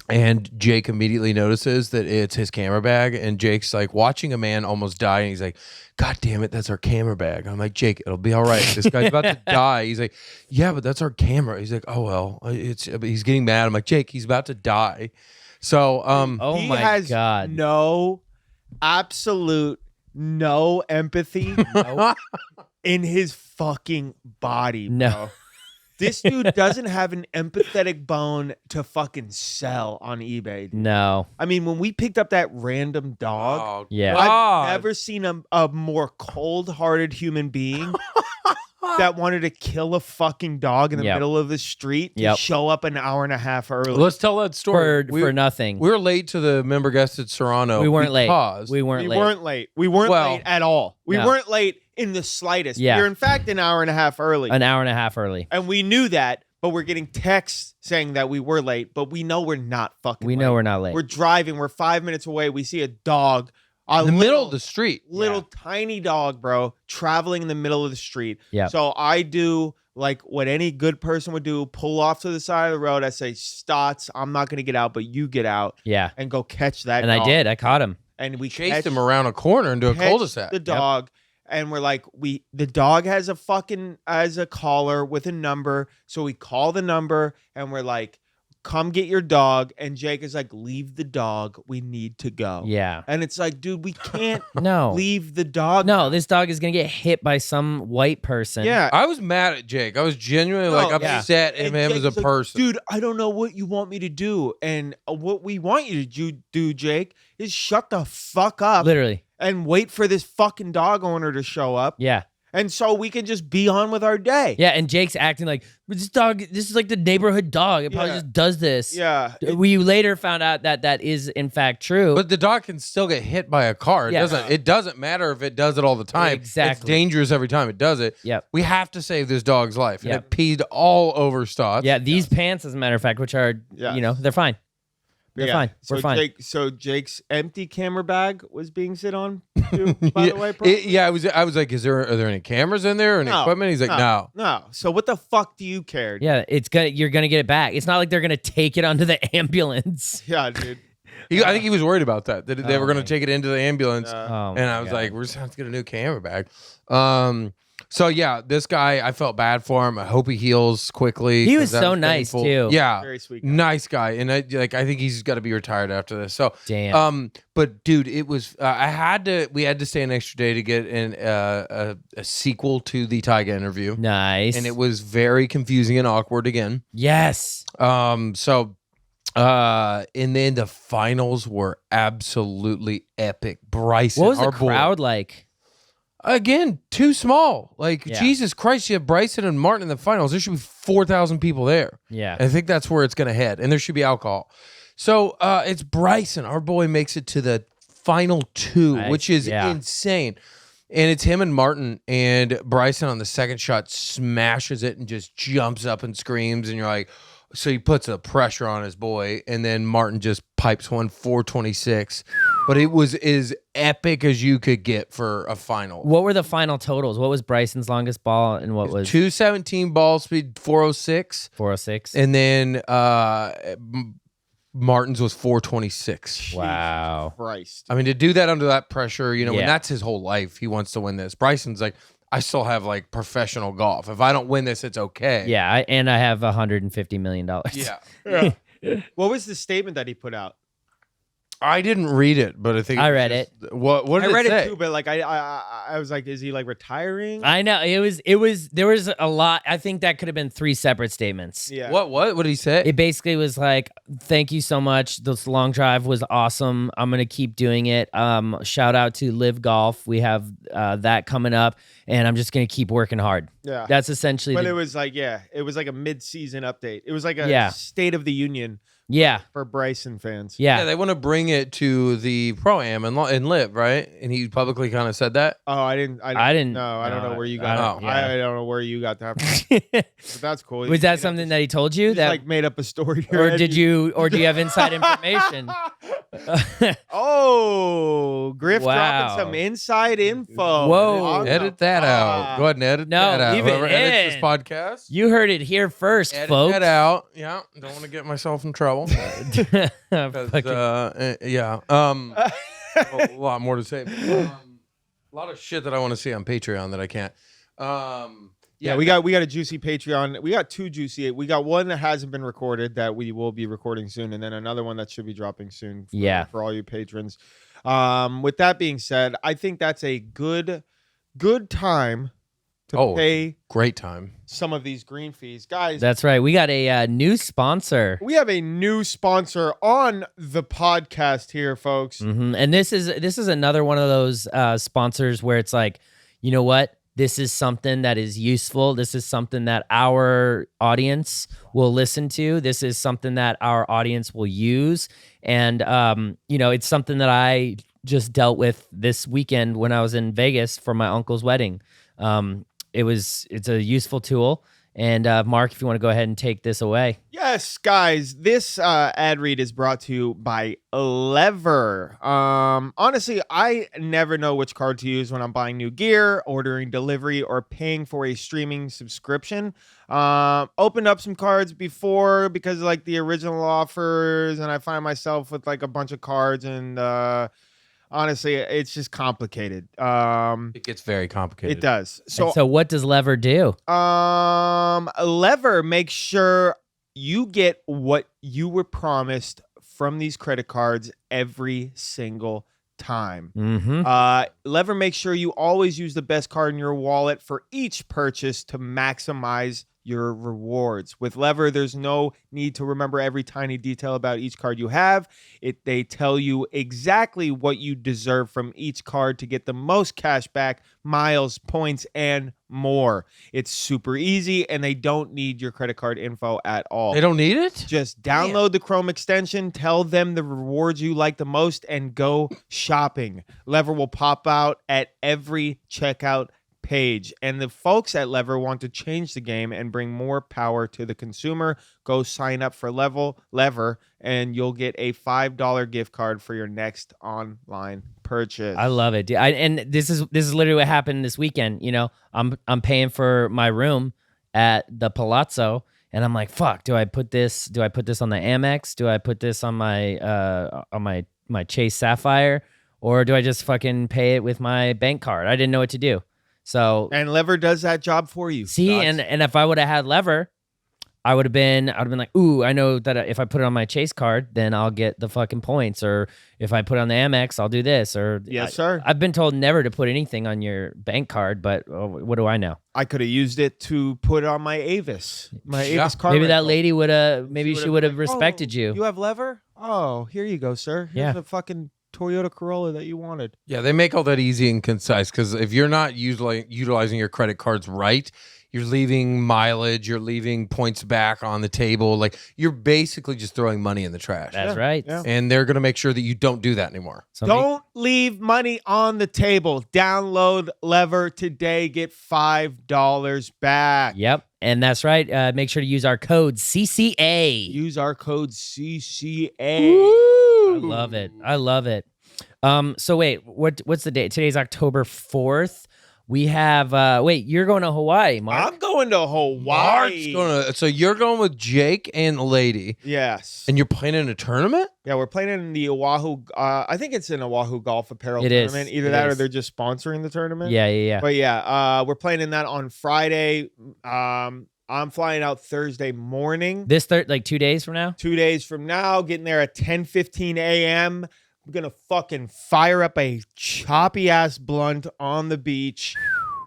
And Jake immediately notices that it's his camera bag, and Jake's like watching a man almost die, and he's like, God damn it, that's our camera bag. I'm like, Jake, it'll be all right. This guy's about to die. He's like, yeah, but that's our camera. He's like, oh well, he's getting mad. I'm like, Jake, he's about to die. So Oh He my has God. no empathy in his fucking body, bro. No. This dude doesn't have an empathetic bone to fucking sell on eBay. No. I mean, when we picked up that random dog, oh, Yeah. I've never seen a more cold-hearted human being that wanted to kill a fucking dog in the Yep. middle of the street to Yep. show up an hour and a half early. Let's tell that story. For nothing. We were late to the member guest at Serrano. We weren't late. because We weren't We late. weren't late. We weren't Well, late at all. We no. weren't late in the slightest. Yeah. We were in fact an hour and a half early. An hour and a half early. And we knew that, but we're getting texts saying that we were late, but we know we're not fucking We late. know we're not late. We're driving. We're 5 minutes away. We see a dog. in the middle of the street. Little tiny dog, bro, traveling in the middle of the street. Yeah. So I do like what any good person would do, pull off to the side of the road. I say, Stotts, I'm not going to get out, but you get out Yeah. and go catch that And I dog. did. I caught him. And we Chased catch- him around a corner into a catch cul-de-sac. the dog, and we're like, the dog has a collar with a number, so we call the number, and we're like, come get your dog. And Jake is like, leave the dog. We need to go. Yeah. And it's like, dude, we can't No. leave the dog. No, this dog is gonna get hit by some white person. Yeah. I was mad at Jake. I was genuinely No, like yeah. upset at And him Jake as a was like, person. dude, I don't know what you want me to do. And what we want you to do, Jake, is shut the fuck up Literally. and wait for this fucking dog owner to show up. Yeah. And so we can just be on with our day. Yeah. And Jake's acting like this dog. This is like the neighborhood dog. It probably Yeah. just does this. Yeah. We later found out that that is in fact true. But the dog can still get hit by a car. It Yeah. doesn't. It doesn't matter if it does it all the time. It's Exactly. dangerous every time it does it. Yep. We have to save this dog's life. And Yep. it peed all over Stotts. Yeah. These pants, as a matter of fact, which are Yes. they're fine. They're fine. So We're fine. So Jake's empty camera bag was being sit on. Too, by yeah, the way, probably? I was like, are there any cameras in there or any No, equipment? He's like, no. No. So what the fuck do you care? Yeah, you're gonna get it back. It's not like they're gonna take it onto the ambulance. Yeah, dude. I think he was worried about that. That they were going to my take it into the ambulance. Oh, And I was like, we're just going to have to get a new camera bag. So yeah, this guy, I felt bad for him. I hope he heals quickly. He was 'cause that so nice, painful. too. Yeah, Very sweet guy. nice guy, and I think he's got to be retired after this. So Damn. but dude, it was we had to stay an extra day to get a sequel to the Tyga interview, Nice. and it was very confusing and awkward again. yes. And then the finals were absolutely epic. Bryson, What was the our boy, crowd like? again, too small. Like, Yeah. Jesus Christ, you have Bryson and Martin in the finals. There should be 4,000 people there. Yeah. I think that's where it's going to head. And there should be alcohol. So it's Bryson. Our boy makes it to the final two, Nice. which is Yeah. insane. And it's him and Martin. And Bryson on the second shot smashes it and just jumps up and screams. And you're like, so he puts the pressure on his boy. And then Martin just pipes one 426. But it was as epic as you could get for a final. What were the final totals? What was Bryson's longest ball and what was 217 ball speed, 406. 406? And then Martin's was 426. Wow. Christ. I mean, to do that under that pressure, when Yeah. that's his whole life, he wants to win this. Bryson's like, I still have like professional golf. If I don't win this, it's okay. Yeah, I have $150 million. Yeah. What was the statement that he put out? I didn't read it, but I think I was read just- What I did read it say? it too, but like I was like, is he like retiring? I know there was a lot. I think that could have been 3 separate statements. Yeah. What did he say? It basically was like, thank you so much. This long drive was awesome. I'm going to keep doing it. Shout out to Live Golf. We have that coming up, and I'm just going to keep working hard. Yeah. That's essentially But it was like, it was like a mid-season update. It was like a Yeah. State of the Union yeah. for Bryson fans. Yeah. Yeah, they want to bring it to the Pro-Am and Live, right? And he publicly kind of said that. Oh, I didn't. No, I don't know where you got. don't- it. yeah. I don't know where you got that from. But that's cool. Was He that made up something a- that he told he you just, that like made up a story? or do you have inside information? Oh, Griff Wow. dropping some inside info. Whoa. On the Edit that out. pod. Go ahead and edit No, that out. leave it Whoever edits this in. podcast, You heard it here first, edit folks. that out. Yeah, don't want to get myself in trouble. 'Cause, Fucking- yeah. A lot more to say. A lot of shit that I want to see on Patreon that I can't. Yeah, we got a juicy Patreon. We got 2 juicy. We got one that hasn't been recorded that we will be recording soon, and then another one that should be dropping soon. For all you patrons. With that being said, I think that's a good time to pay great time. some of these green fees, guys. That's right. We got a new sponsor. We have a new sponsor on the podcast here, folks. And this is another one of those sponsors where it's like, you know what? This is something that is useful. This is something that our audience will listen to. This is something that our audience will use. And, it's something that I just dealt with this weekend when I was in Vegas for my uncle's wedding. It's a useful tool. And Mark, if you want to go ahead and take this away. Yes, guys, this ad read is brought to you by Lever. Honestly, I never know which card to use when I'm buying new gear, ordering delivery, or paying for a streaming subscription. Opened up some cards before because of, like, the original offers, and I find myself with like a bunch of cards, and honestly, it's just complicated. It gets very complicated. It does. So what does Lever do? Lever makes sure you get what you were promised from these credit cards every single time. Lever makes sure you always use the best card in your wallet for each purchase to maximize your rewards. With Lever, there's no need to remember every tiny detail about each card you have. They tell you exactly what you deserve from each card to get the most cash back, miles, points, and more. It's super easy, and they don't need your credit card info at all. They don't need it? Just download the Chrome extension, tell them the rewards you like the most, and go shopping. Lever will pop out at every checkout page. And the folks at Lever want to change the game and bring more power to the consumer. Go sign up for Lever, and you'll get a $5 gift card for your next online purchase. I love it, dude. And this is literally what happened this weekend. You know, I'm paying for my room at the Palazzo, and I'm like, fuck, do I put this on the Amex? Do I put this on my Chase Sapphire? Or do I just fucking pay it with my bank card? I didn't know what to do. So And Lever does that job for you. see, Docs. and if I would have had Lever, I would have been like, ooh, I know that if I put it on my Chase card, then I'll get the fucking points. Or if I put it on the Amex, I'll do this. Or Yes, sir. I've been told never to put anything on your bank card, but what do I know? I could have used it to put on my Avis. Yeah. Avis car Maybe that rental. lady would have. Maybe she would have been like, respected "Oh, you. You have Lever? Oh, here you go, sir. Here's Yeah. a fucking Toyota Corolla that you wanted. Yeah, they make all that easy and concise because if you're not utilizing your credit cards right, you're leaving mileage, you're leaving points back on the table. Like you're basically just throwing money in the trash. That's right. yeah. And they're going to make sure that you don't do that anymore. So Don't leave money on the table. Download Lever today. Get $5 back. Yep, and that's right. Make sure to use our code CCA. Use our code CCA. I love it. I love it. So wait, what's the date? Today's October 4th. We have you're going to Hawaii, Mark. I'm going to Hawaii. So you're going with Jake and the lady, Yes. and you're playing in a tournament? Yeah, we're playing in the Oahu. I think it's an Oahu Golf Apparel It is. tournament. Either It that or is. they're just sponsoring the tournament. Yeah. But yeah, we're playing in that on Friday. I'm flying out Thursday morning. This 2 days from now. 2 days from now, getting there at 10:15 a.m. I'm gonna fucking fire up a choppy ass blunt on the beach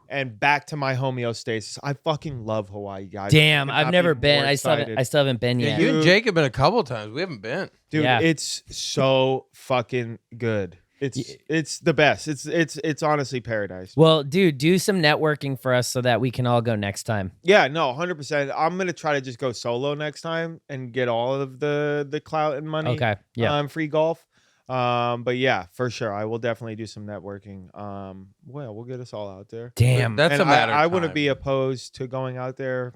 and back to my homeostasis. I fucking love Hawaii, guys. Damn, I I've cannot never be been. more I still excited. haven't been Yeah, yet. you and Jake have been a couple of times. We haven't been. Dude, Yeah. it's so fucking good. It's the best. It's honestly paradise. Well, dude, do some networking for us so that we can all go next time. Yeah, no, 100%. I'm gonna try to just go solo next time and get all of the clout and money. Okay. Yeah. Free golf. But yeah, for sure, I will definitely do some networking. Well, we'll get us all out there. Damn. That's And a matter I of wouldn't time. be opposed to going out there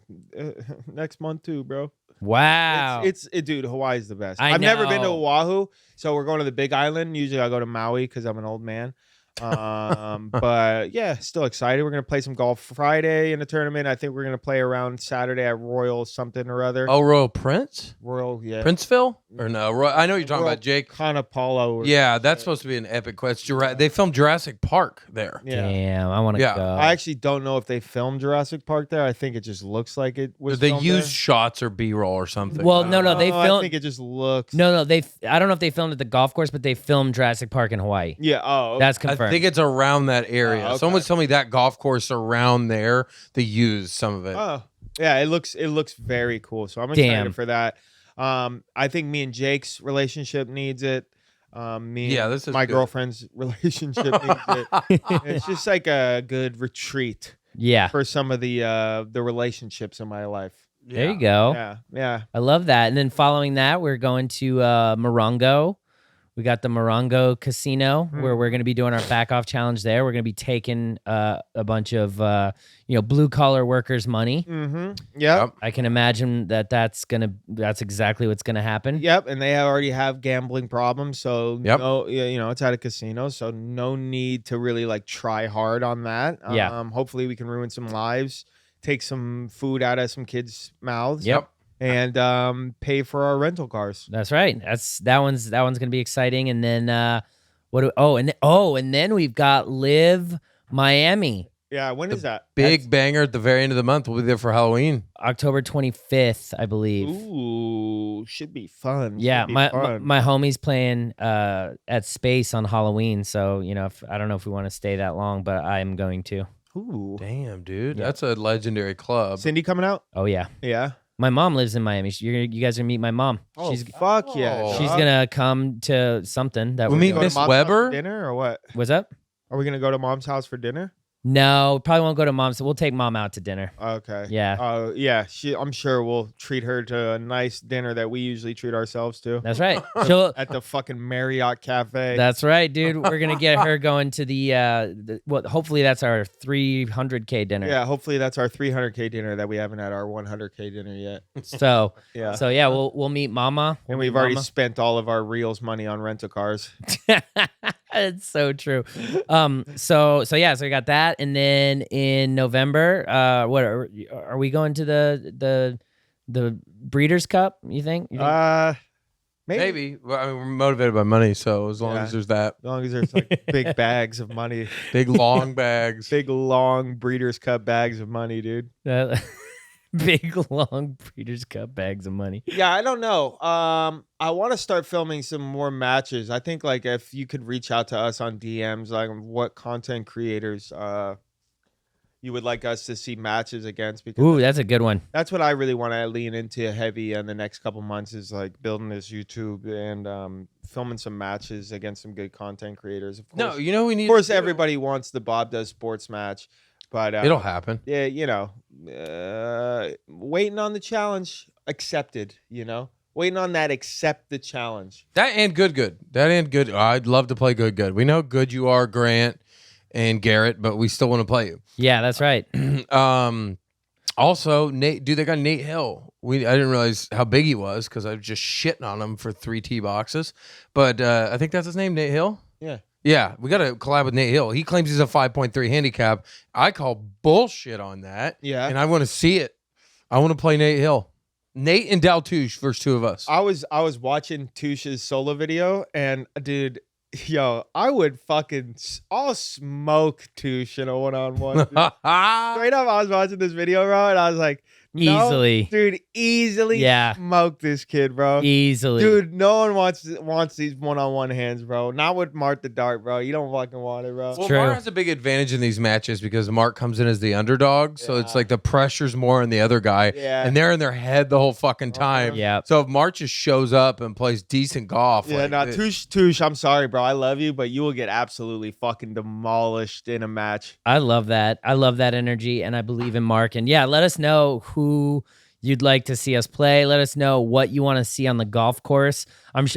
next month too, bro. Wow. Dude, Hawaii's the best. I I've never been to know. Oahu, so we're going to the Big Island. Usually I go to Maui because I'm an old man. But yeah, still excited. We're gonna play some golf Friday in a tournament. I think we're gonna play around Saturday at Royal something or other. Oh, Royal Prince? Royal, yeah. Princeville? Or no? I know what you're talking Royal about, Jake. Kanapalo. Or, Yeah, that's supposed to be an epic quest. They filmed Jurassic Park there. yeah. Damn, I want to Yeah. go. I actually don't know if they filmed Jurassic Park there. I think it just looks like it was. They filmed use there. shots or B-roll or something. Well, no, they I filmed. think it just looks. No, I don't know if they filmed at the golf course, but they filmed Jurassic Park in Hawaii. Yeah. Oh. That's I confirmed. think it's around that area. Oh, okay. Someone told me that golf course around there, they use some of it. Oh, yeah. It looks very cool. So I'm excited Damn. for that. I think me and Jake's relationship needs it. This is my good. girlfriend's relationship needs it. It's just like a good retreat yeah. for some of the relationships in my life. There you go. Yeah. I love that. And then following that, we're going to Morongo. We got the Morongo Casino where we're going to be doing our back off challenge there. We're going to be taking a bunch of blue collar workers' money. Mm-hmm. Yep. I can imagine that's exactly what's going to happen. Yep, and they already have gambling problems, so Yep. no, it's at a casino, so no need to really like try hard on that. Yeah. Hopefully we can ruin some lives, take some food out of some kids' mouths. Yep. And pay for our rental cars. That's right. That one's going to be exciting. And then and then we've got Live Miami. Yeah, when is that? Big banger at the very end of the month. We'll be there for Halloween. October 25th, I believe. Ooh, should be fun. Yeah, Should be my fun. homie's playing at Space on Halloween, so I don't know if we want to stay that long, but I'm going to. Ooh. Damn, dude. Yeah. That's a legendary club. Cindy coming out? Oh yeah, Yeah. my mom lives in Miami. You guys are gonna meet my mom. Oh, she's fuck yeah. Oh. she's dog. gonna come to something that We'll we're meet Go doing. to Miss mom's house for Weber? dinner or what? What's up? Are we gonna go to mom's house for dinner? No, probably won't go to mom's. So we'll take mom out to dinner. Okay. Yeah. Yeah. I'm sure we'll treat her to a nice dinner that we usually treat ourselves to That's right. She'll. at the fucking Marriott Cafe. That's right, dude. We're gonna get her going to well, hopefully that's our 300K dinner. Yeah. Hopefully that's our 300K dinner that we haven't had our 100K dinner yet. So Yeah. so yeah, we'll meet Mama. And We'll we've meet already Mama. spent all of our Reels money on rental cars. It's so true. So we got that, and then in November, what are we going to the Breeders' Cup? You think? Maybe. Well, I mean, we're motivated by money, so as long Yeah. as there's that. As long as there's like big bags of money, Big, long bags. big long Breeders' Cup bags of money, dude. Big long Breeders' Cup bags of money. Yeah, I don't know. I want to start filming some more matches. I think like if you could reach out to us on DMs, like what content creators you would like us to see matches against, because Ooh, that's a good one. that's what I really want to lean into heavy in the next couple months, is like building this YouTube and filming some matches against some good content creators. Of course, No, you know we need. of course, to do? everybody wants the Bob Does Sports match, but It'll happen. yeah, waiting on the challenge accepted. Waiting on that accept the challenge. That and good. That and good. I'd love to play good. We know how good you are, Grant and Garrett, but we still want to play you. Yeah, that's right. Also, Nate, dude, they got Nate Hill. I didn't realize how big he was because I was just shitting on him for 3 tee boxes. But I think that's his name, Nate Hill. Yeah. Yeah, we got to collab with Nate Hill. He claims he's a 5.3 handicap. I call bullshit on that. Yeah. And I want to see it. I want to play Nate Hill. Nate and Daltouche versus 2 of us. I was watching Touche's solo video, and dude, yo, I would I'll smoke Touche in a one-on-one. Dude. Straight up, I was watching this video, bro, and I was like, no, Easily. dude, easily Yeah. smoke this kid, bro. Easily. Dude, no one wants these one-on-one hands, bro. Not with Mark the Dart, bro. You don't fucking want it, bro. Well, True. Mark has a big advantage in these matches because Mark comes in as the underdog, so it's Yeah. like the pressure's more on the other guy, Yeah. and they're in their head the whole fucking time. Yeah. So if Mark just shows up and plays decent golf, Yeah, like, no, Touche, I'm sorry, bro. I love you, but you will get absolutely fucking demolished in a match. I love that. I love that energy, and I believe in Mark. And yeah, let us know who you'd like to see us play. Let us know what you want to see on the golf course.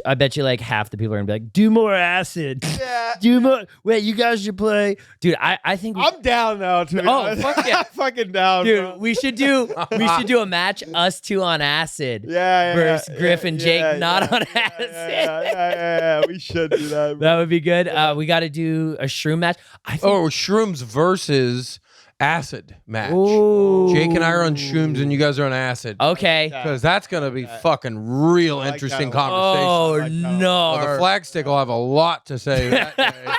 I bet you like half the people are gonna be like, "Do more acid." Yeah. Do more. Wait, you guys should play, dude. I think. I'm down now, too. Oh, fuck yeah. I'm fucking down, Dude, bro. we should do a match, us 2 on acid. Yeah, versus Griff and Jake not on acid. Yeah. We should do that, bro. That would be good. We got to do a shroom match. I think, oh, shrooms versus acid match. Ooh. Jake and I are on shrooms, and you guys are on acid. Okay. Because that's gonna be fucking real like interesting that one. conversation. Oh like that one. no. Oh, the flag stick will have a lot to say that day.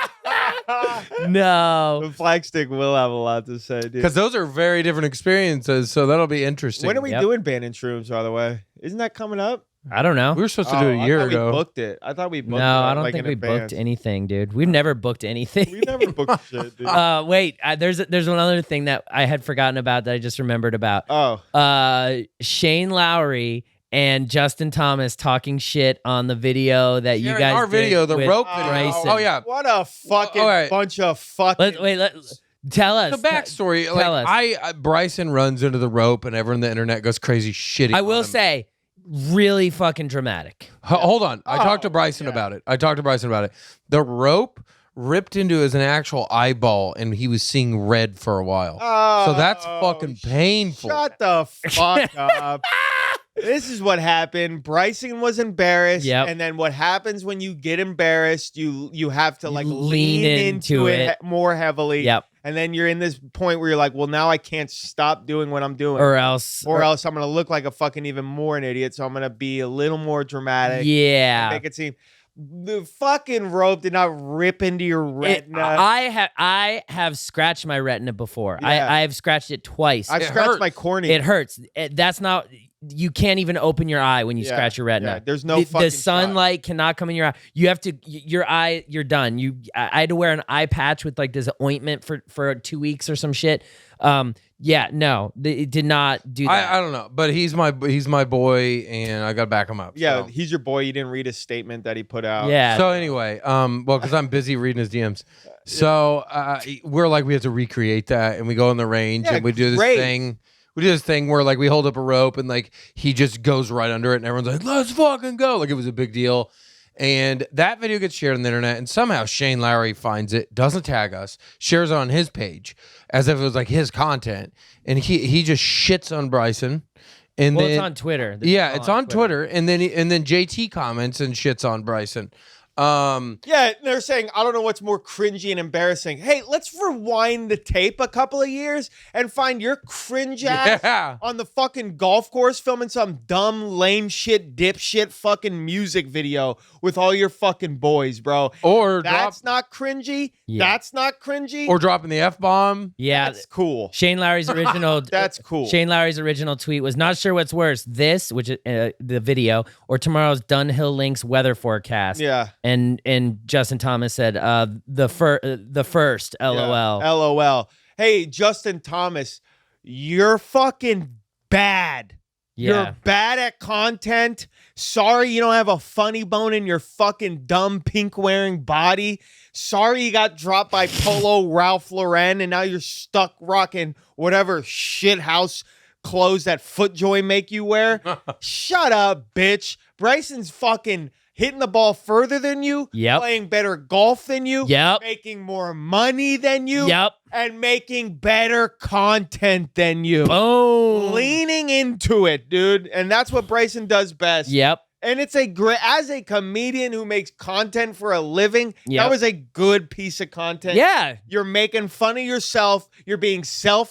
No. The flag stick will have a lot to say, dude. Because those are very different experiences, so that'll be interesting. When are we Yep. doing banning shrooms, by the way? Isn't that coming up? I don't know. We were supposed to do it a year I thought ago. We booked it. I thought we booked No, it. I don't like, think in we advance. booked anything, dude. We've never booked anything. We never booked shit, dude. Wait, there's one other thing that I had forgotten about that I just remembered about. Oh, Shane Lowry and Justin Thomas talking shit on the video that you Yeah, in guys our did video, the with rope video. Bryson. Oh, yeah. what a fucking all right. bunch of fucking. Tell us. The backstory, Tell us. Bryson runs into the rope, and everyone on the internet goes crazy shitting. I on will him. say, really fucking dramatic. Hold on. I talked to Oh, Bryson yeah. about it. The rope ripped into his an actual eyeball, and he was seeing red for a while. Oh, So that's fucking painful. Shut the fuck up. This is what happened. Bryson was embarrassed, Yep. and then what happens when you get embarrassed? You have to like Lean lean into it. more heavily. Yep. And then you're in this point where you're like, well, now I can't stop doing what I'm doing, Or else. or else I'm gonna look like a fucking even more an idiot. So I'm gonna be a little more dramatic. Yeah. Make it seem. the fucking rope did not rip into your retina. I have scratched my retina before. Yeah. I have scratched it twice. I've It scratched hurts. my cornea. It hurts. That's not. You can't even open your eye when you Yeah, scratch your retina. yeah, there's no the fucking sunlight cannot come in your eye. You have to. Your eye. You're done. I had to wear an eye patch with like this ointment for 2 weeks or some shit. Yeah. No. It did not do that. I don't know, but he's my boy, and I gotta back him up. Yeah, so. he's your boy. You didn't read his statement that he put out. yeah. So anyway, well, because I'm busy reading his DMs, so we're like we have to recreate that, and we go in the range, Yeah, and we do this great. thing. We do this thing where like we hold up a rope, and like he just goes right under it, and everyone's like, "Let's fucking go!" Like it was a big deal. And that video gets shared on the internet, and somehow Shane Lowry finds it, doesn't tag us, shares it on his page as if it was like his content, and he just shits on Bryson. And well, then it's on Twitter. yeah, it's on Twitter, and then JT comments and shits on Bryson. Yeah, they're saying, I don't know what's more cringy and embarrassing. Hey, let's rewind the tape a couple of years and find your cringe ass Yeah. on the fucking golf course filming some dumb, lame shit, dipshit fucking music video with all your fucking boys, bro. Or That's not cringy. Yeah. That's not cringy. or dropping the F-bomb. Yeah. That's cool. Shane Lowry's original. That's cool. Shane Lowry's original tweet was not sure what's worse, this, which is the video, or tomorrow's Dunhill Links weather forecast. Yeah. And Justin Thomas said the first LOL. Yeah. LOL. Hey, Justin Thomas, you're fucking bad. Yeah. You're bad at content. Sorry you don't have a funny bone in your fucking dumb pink wearing body. Sorry you got dropped by Polo Ralph Lauren and now you're stuck rocking whatever shit house clothes that FootJoy make you wear. Shut up, bitch. Bryson's fucking hitting the ball further than you, Yep. playing better golf than you, Yep. making more money than you, Yep. and making better content than you. Boom. Leaning into it, dude. And that's what Bryson does best. Yep. And it's a great, as a comedian who makes content for a living, Yep. that was a good piece of content. Yeah. You're making fun of yourself. You're being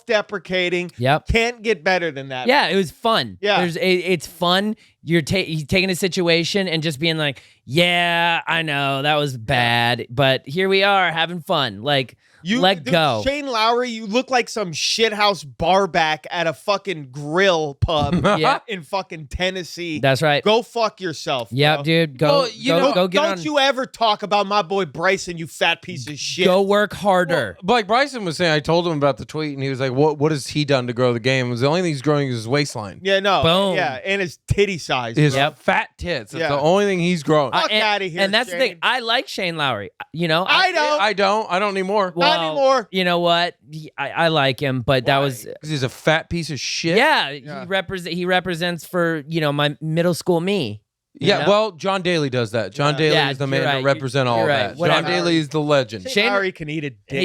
self-deprecating. Yep. Can't get better than that. Yeah, it was fun. Yeah. It's fun. He's taking a situation and just being like, yeah, I know that was bad, but here we are having fun. Like, let dude, go. Shane Lowry, you look like some shithouse barback at a fucking grill pub Yeah. in fucking Tennessee. That's right. Go fuck yourself. Yep, bro. dude. Go, Well, you know, go get Don't on. you ever talk about my boy Bryson, you fat piece of shit. Go work harder. But like Bryson was saying, I told him about the tweet, and he was like, "What has he done to grow the game?" It was the only thing he's growing is his waistline. Yeah, no. Boom. Yeah, and his titty size. His bro. fat tits. That's Yeah. the only thing he's growing. Fuck outta here, And that's the thing. Shane. I like Shane Lowry. You know, I don't. I don't anymore. Not anymore. You know what? I like him, but that was Because he's a fat piece of shit. yeah. Yeah. He represents for my middle school me. you Yeah, know? well, John Daly does that. John Yeah. Daly Yeah, is the you're man right. to represent all You're of right. that. Whatever. John Daly is the legend. Shane Shane- Lowry can eat a dick.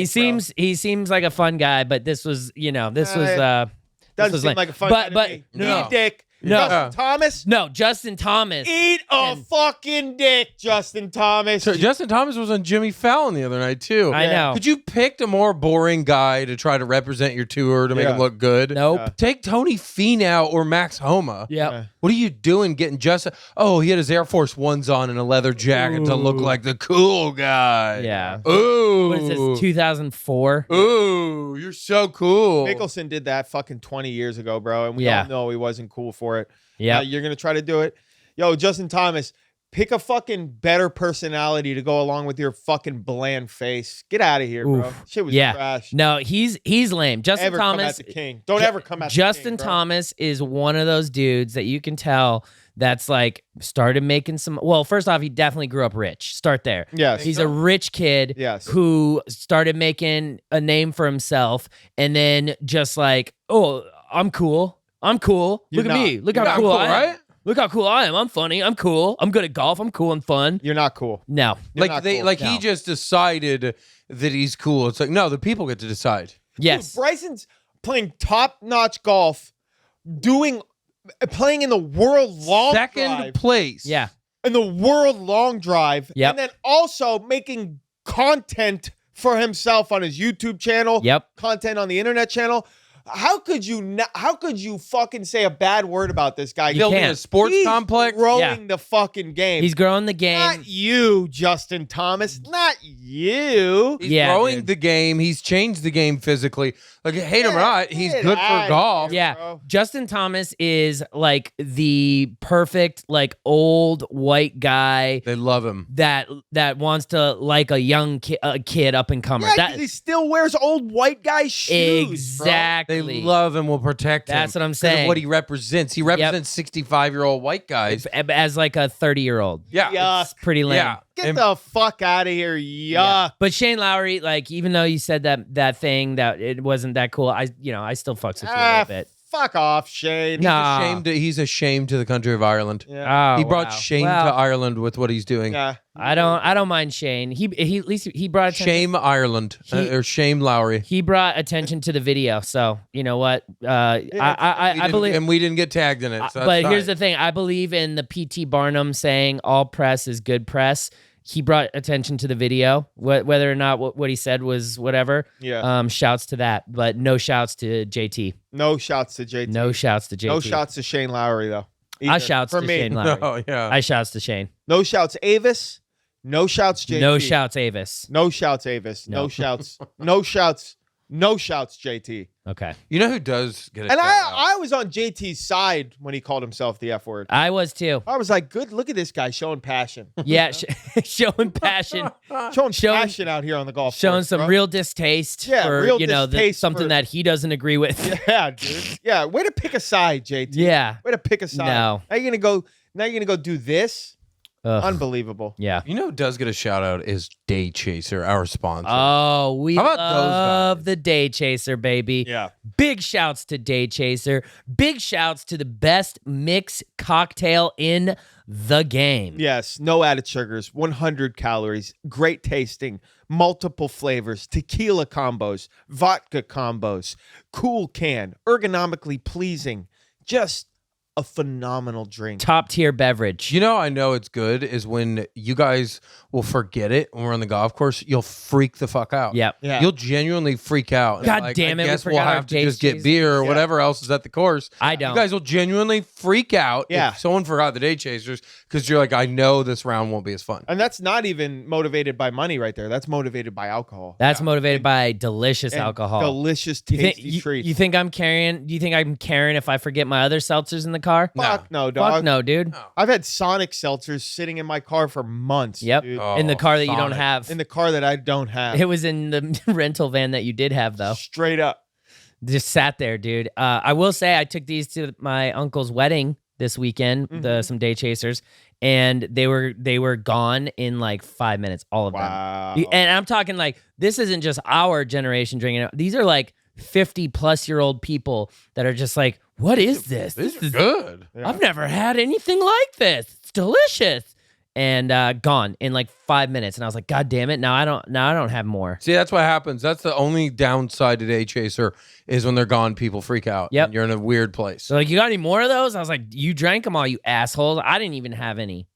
he seems like a fun guy, but this was Doesn't lame. seem like a fun But- guy to me. no. Eat a dick. No. Justin Thomas. no Justin Thomas. Eat a And- fucking dick, Justin Thomas. So Justin Thomas was on Jimmy Fallon the other night too. I know. Could you pick a more boring guy to try to represent your tour to make Yeah. him look good? Nope. Yeah. Take Tony Finau or Max Homa. Yep. Yeah. What are you doing getting Justin? Oh, he had his Air Force Ones on and a leather jacket to look Ooh. like the cool guy. Yeah. Ooh. What is this? 2004. Ooh, you're so cool. Mickelson did that fucking 20 years ago, bro, and we Yeah. all know he wasn't cool for it. Yeah. You're gonna try to do it. Yo, Justin Thomas, pick a fucking better personality to go along with your fucking bland face. Get out of here, bro. Oof. Shit was Yeah. trash. No, he's lame. Justin Ever come Thomas. at the king. Don't ever come at Justin the king, bro. Thomas is one of those dudes that you can tell that's like started making some. Well, first off, he definitely grew up rich. Start there. Yes. He's a rich kid Yes. who started making a name for himself and then just like, oh, I'm cool. I'm cool. You're Look at not. me. Look You're how not cool cool, I am. right? Look how cool I am. I'm funny. I'm cool. I'm good at golf. I'm cool and fun. You're not cool. No. You're Like not they cool. like No. he just decided that he's cool. It's like, no, the people get to decide. Yes. Dude, Bryson's playing top-notch golf, playing in the world long Second drive. place. Yeah. In the world long drive. Yep. And then also making content for himself on his YouTube channel. Yep. Content on the internet channel. How could you not? How could you fucking say a bad word about this guy? You Building can't. a sports He's complex. growing the fucking game. He's growing the game. Not you, Justin Thomas. Not you. He's Yeah, growing dude. the game. He's changed the game physically. Like, hate him or not, he's Get good for outta golf. here, Yeah, bro. Justin Thomas is like the perfect like old white guy They love him. that wants to like a young kid up and comer. Yeah, 'cause That he still wears old white guy shoes. Bro. exactly. They love him. Will protect him. That's what I'm 'cause of saying. what he represents. He represents 65-year-old white guys. as like a 30-year-old. Yeah. Yuck. It's pretty lame. Yeah. Get And- the fuck out of here. Yuck. Yeah. But Shane Lowry, like, even though you said that thing that it wasn't that cool, I still fucks with you a Ah, little bit. fuck off, Shane. Nah. He's ashamed to the country of Ireland. Yeah. Oh, He brought wow. shame Well, to Ireland with what he's doing. Yeah. I don't mind Shane. He at least he brought attention. Shame Ireland He- or shame Lowry. He brought attention to the video. So you know what? I believe. and we didn't get tagged in it. So But here's the thing: I believe in the P.T. Barnum saying all press is good press. He brought attention to the video, whether or not what he said was whatever. Yeah. Shouts to that, but no shouts to JT. No shouts to JT. No shouts to JT. No shouts to Shane Lowry, though. I Either. shouts For to me. Shane Lowry. Oh yeah. I shouts to Shane. No shouts Avis. No shouts JT. No shouts Avis. No shouts Avis. No. No shouts. No shouts. No shouts JT. Okay. You know who does get a And shout out? I was on JT's side when he called himself the F word. I was too. I was like, good, look at this guy showing passion. Yeah, showing passion, Showing Showing- passion out here on the golf showing course, some bro. real distaste Yeah, for real distaste something for- that he doesn't agree with. Yeah, dude. Yeah, way to pick a side, JT. Yeah. Way to pick a side. No. Now you're gonna go do this? Ugh. Unbelievable. Yeah. You know who does get a shout out is Day Chaser, our sponsor. Oh, we How about those love guys? the Day Chaser, baby. Yeah. Big shouts to Day Chaser. Big shouts to the best mix cocktail in the game. Yes, no added sugars, 100 calories, great tasting, multiple flavors, tequila combos, vodka combos, cool can, ergonomically pleasing, just a phenomenal drink. Top tier beverage. You know, I know it's good is when you guys will forget it when we're on the golf course. You'll freak the fuck out. Yep. Yeah. You'll genuinely freak out. God Like, damn it, I we guess we'll forgot our have to Jays just get cheese. beer or Yeah. whatever else is at the course. I don't. You guys will genuinely freak out Yeah. if someone forgot the Day Chasers because you're like, I know this round won't be as fun. And that's not even motivated by money right there. That's motivated by alcohol. That's motivated by delicious And alcohol. Delicious, You think, tasty treats. you think I'm carrying? Do you think I'm carrying if I forget my other seltzers in the car? Fuck no, dog. Fuck no, dude. I've had Sonic seltzers sitting in my car for months. Yep. dude. Oh, In the car that you don't Sonic. have. In the car that I don't have. It was in the rental van that you did have, though. Straight up. Just sat there, dude. I will say I took these to my uncle's wedding this weekend, some Day Chasers, and they were gone in like 5 minutes, all of Wow. them. And I'm talking like this isn't just our generation drinking it. These are like 50-plus-year-old people that are just like, what is this? This This is is good. Yeah. I've never had anything like this. It's delicious. And gone in like 5 minutes. And I was like, God damn it. Now I don't have more. See, that's what happens. That's the only downside to Day Chaser is when they're gone, people freak out. Yep. And you're in a weird place. So like, you got any more of those? I was like, you drank them all, you assholes. I didn't even have any.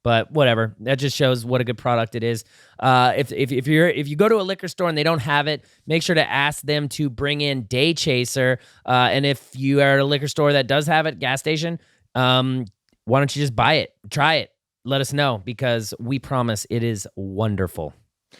But whatever. That just shows what a good product it is. If you go to a liquor store and they don't have it, make sure to ask them to bring in Day Chaser. And if you are at a liquor store that does have it, gas station, why don't you just buy it? Try it. Let us know because we promise it is wonderful.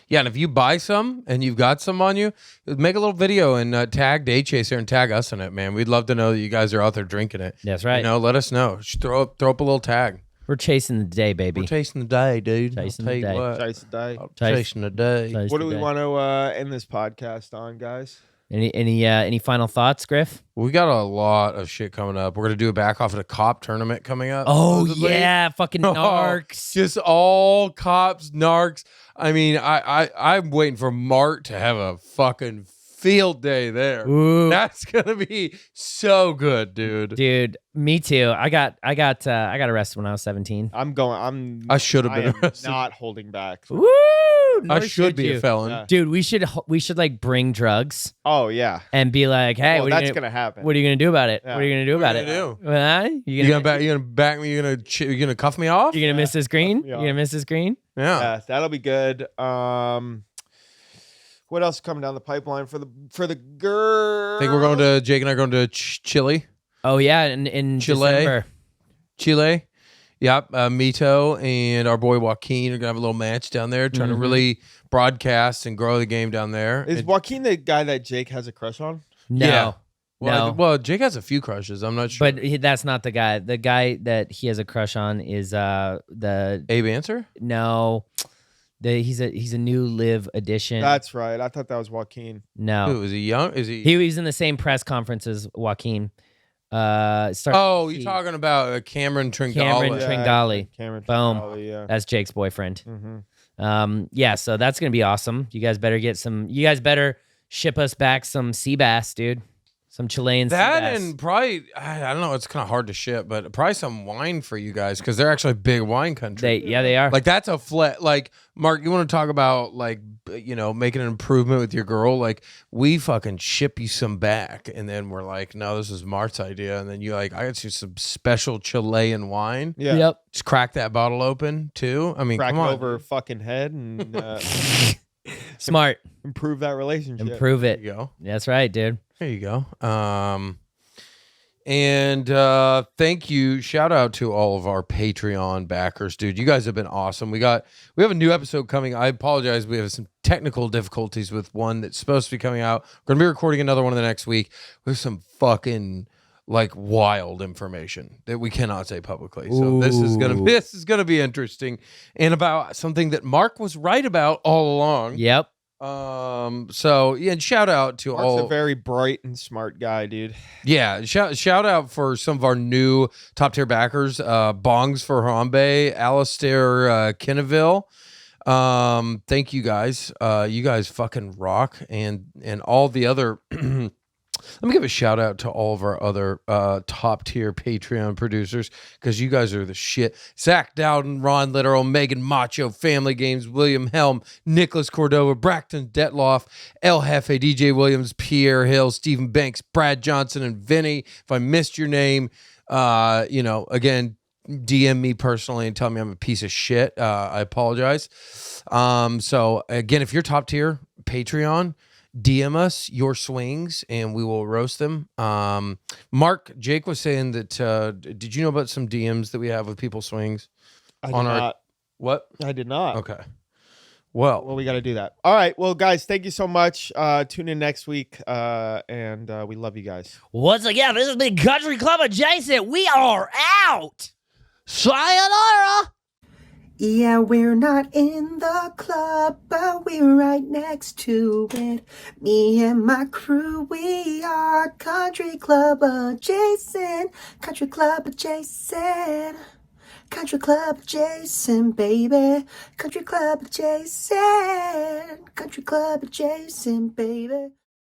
Yeah, and if you buy some and you've got some on you, make a little video and tag Day Chaser and tag us in it, man. We'd love to know that you guys are out there drinking it. That's right. You know, let us know. Just throw up a little tag. We're chasing the day, baby. We're chasing the day, dude. Chasing I'll the tell you day. what. Chase the day. I'm chasing the day. Chase What the do we day. want to end this podcast on, guys? Any final thoughts, Griff? We got a lot of shit coming up. We're gonna do a back off at a cop tournament coming up. Oh supposedly. yeah, fucking Oh, narcs. just all cops, narcs. I mean, I'm waiting for Mart to have a fucking field day there. Ooh. That's gonna be so good, dude. Dude, me too. I got arrested when I was 17. I should have I been am arrested. not holding back. Woo! I Nor should be you. a felon. Yeah. Dude, we should like bring drugs Oh yeah. and be like, hey, Well, what, are that's you gonna happen. what are you gonna do about it? Yeah. What are you gonna do about What it? are you You You gonna back me? You gonna cuff me off? You gonna miss this green? Yeah. You gonna miss this green? Yeah. Yeah, that'll be good. What else is coming down the pipeline for the girl? I think we're going to Jake and I are going to Chile. Oh yeah, in Chile. December. Chile. Yep. Mito and our boy Joaquin are gonna have a little match down there, trying to really broadcast and grow the game down there. Is Joaquin the guy that Jake has a crush on? No. Yeah. No. Well, Jake has a few crushes. I'm not sure. But that's not the guy. The guy that he has a crush on is the Abe Answer? no. He's a new live edition. That's right. I thought that was Joaquin. no. Who is he? Young? Is he? He was in the same press conference as Joaquin. Oh, you're talking about Cameron Tringale. Cameron Tringali. Cameron Boom. Tringali, yeah. That's Jake's boyfriend. Mm-hmm. Yeah, so that's gonna be awesome. You guys better ship us back some sea bass, dude. Some Chilean sea That bass. and probably, I don't know, it's kind of hard to ship, but probably some wine for you guys because they're actually a big wine country. They are. Like that's a like Mark, you want to talk about like making an improvement with your girl? Like we fucking ship you some back, and then we're like, no, this is Mart's idea, and then you like, I got you some special Chilean wine. Yeah. Yep. Just crack that bottle open too. I mean, Crack come it on. over her fucking head and Smart. improve that relationship. Improve There it. you go. That's right, dude. There you go. And thank you. Shout out to all of our Patreon backers, dude. You guys have been awesome. We have a new episode coming. I apologize. We have some technical difficulties with one that's supposed to be coming out. We're gonna be recording another one in the next week. We have some fucking like wild information that we cannot say publicly. So this is gonna be interesting and about something that Mark was right about all along. Yep. So yeah, and shout out to Mark's all a very bright and smart guy, dude. yeah, shout out for some of our new top tier backers, Bongs for Harambe, Alistair Kinneville. Thank you guys. You guys fucking rock, and all the other let me give a shout out to all of our other top tier Patreon producers because you guys are the shit. Zach Dowden, Ron Literal, Megan Macho, Family Games, William Helm, Nicholas Cordova, Braxton Detloff, El Jefe, DJ Williams, Pierre Hill, Stephen Banks, Brad Johnson, and Vinny. If I missed your name, again, DM me personally and tell me I'm a piece of shit. I apologize. So again, if you're top tier Patreon, DM us your swings and we will roast them. Mark, Jake was saying that, did you know about some DMs that we have with people's swings? I did On our- not. What? I did not. Okay. Well, Well, we got to do that. All right. Well, guys, thank you so much. Tune in next week, and we love you guys. Once again, this has been Country Club Adjacent. We are out. Sayonara! Yeah, we're not in the club, but we're right next to it. Me and my crew, we are Country Club Adjacent. Country Club Adjacent. Country Club Adjacent, baby. Country Club Adjacent. Country Club Adjacent, baby.